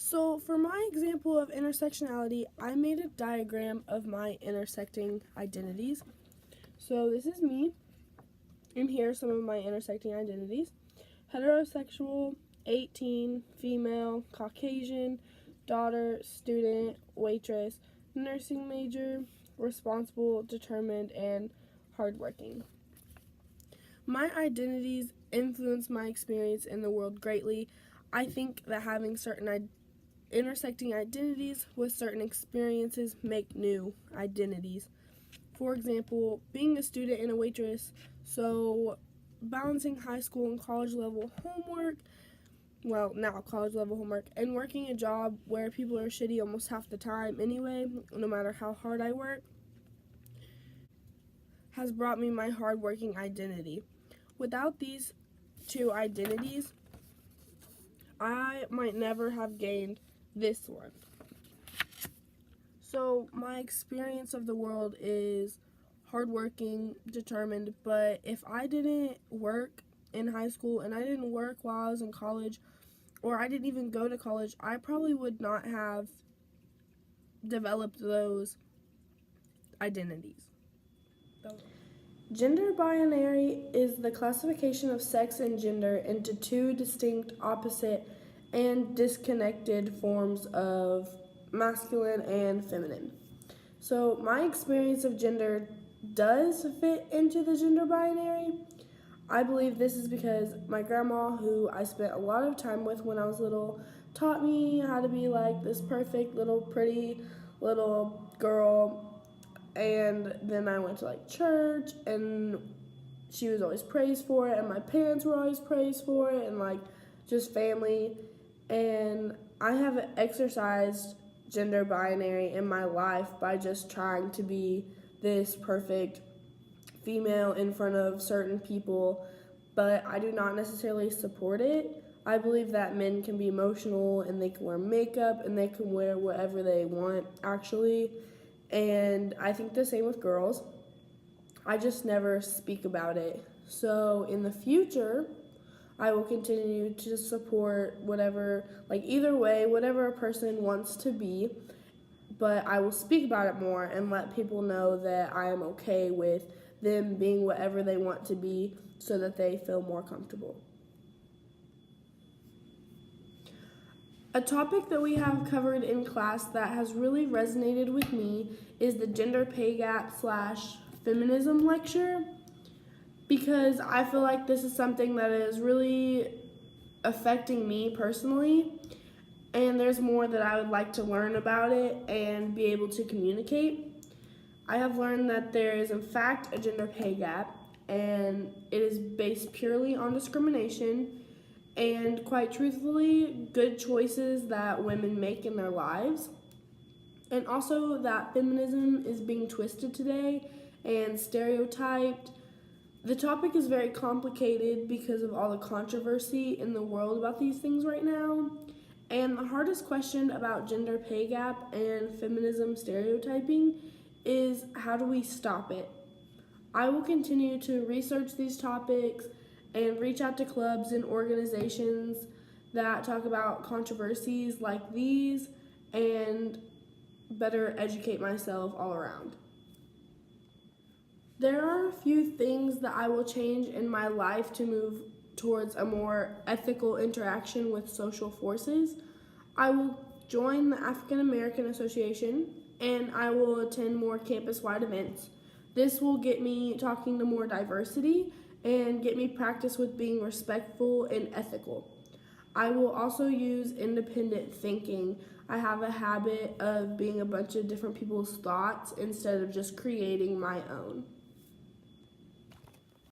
So for my example of intersectionality, I made a diagram of my intersecting identities. So this is me, and here are some of my intersecting identities. Heterosexual, 18, female, Caucasian, daughter, student, waitress, nursing major, responsible, determined, and hardworking. My identities influence my experience in the world greatly. I think that having certain intersecting identities with certain experiences make new identities. For example, being a student and a waitress, so balancing high school and college level homework, well, now college level homework, and working a job where people are shitty almost half the time anyway, no matter how hard I work, has brought me my hardworking identity. Without these two identities, I might never have gained this one. So, my experience of the world is hardworking, determined, but if I didn't work in high school and I didn't work while I was in college, or I didn't even go to college, I probably would not have developed those identities. Gender binary is the classification of sex and gender into two distinct, opposite, and disconnected forms of masculine and feminine. So, my experience of gender does fit into the gender binary. I believe this is because my grandma, who I spent a lot of time with when I was little, taught me how to be like this perfect little pretty little girl. And then I went to like church, and she was always praised for it, and my parents were always praised for it, and like just family. And I have exercised gender binary in my life by just trying to be this perfect female in front of certain people, but I do not necessarily support it. I believe that men can be emotional and they can wear makeup and they can wear whatever they want, actually. And I think the same with girls. I just never speak about it. So in the future, I will continue to support whatever, like either way, whatever a person wants to be, but I will speak about it more and let people know that I am okay with them being whatever they want to be so that they feel more comfortable. A topic that we have covered in class that has really resonated with me is the gender pay gap / feminism lecture, because I feel like this is something that is really affecting me personally, and there's more that I would like to learn about it and be able to communicate. I have learned that there is in fact a gender pay gap, and it is based purely on discrimination and, quite truthfully, good choices that women make in their lives. And also that feminism is being twisted today and stereotyped. The topic is very complicated because of all the controversy in the world about these things right now. And the hardest question about gender pay gap and feminism stereotyping is, how do we stop it? I will continue to research these topics and reach out to clubs and organizations that talk about controversies like these and better educate myself all around. There are a few things that I will change in my life to move towards a more ethical interaction with social forces. I will join the African American Association and I will attend more campus-wide events. This will get me talking to more diversity and get me practice with being respectful and ethical. I will also use independent thinking. I have a habit of being a bunch of different people's thoughts instead of just creating my own.